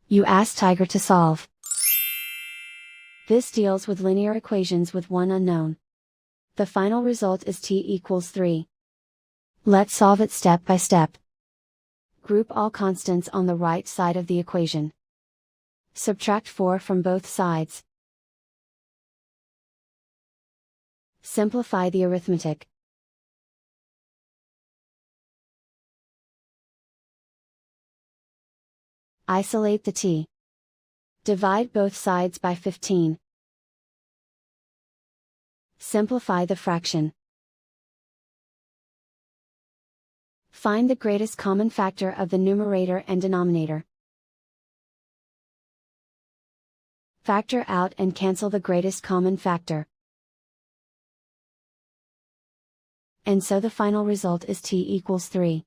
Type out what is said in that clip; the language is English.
You ask Tiger to solve. This deals with linear equations with one unknown. The final result is t equals 3. Let's solve it step by step. Group all constants on the right side of the equation. Subtract 4 from both sides. Simplify the arithmetic. Isolate the t. Divide both sides by 15. Simplify the fraction. Find the greatest common factor of the numerator and denominator. Factor out and cancel the greatest common factor. And so the final result is t equals 3.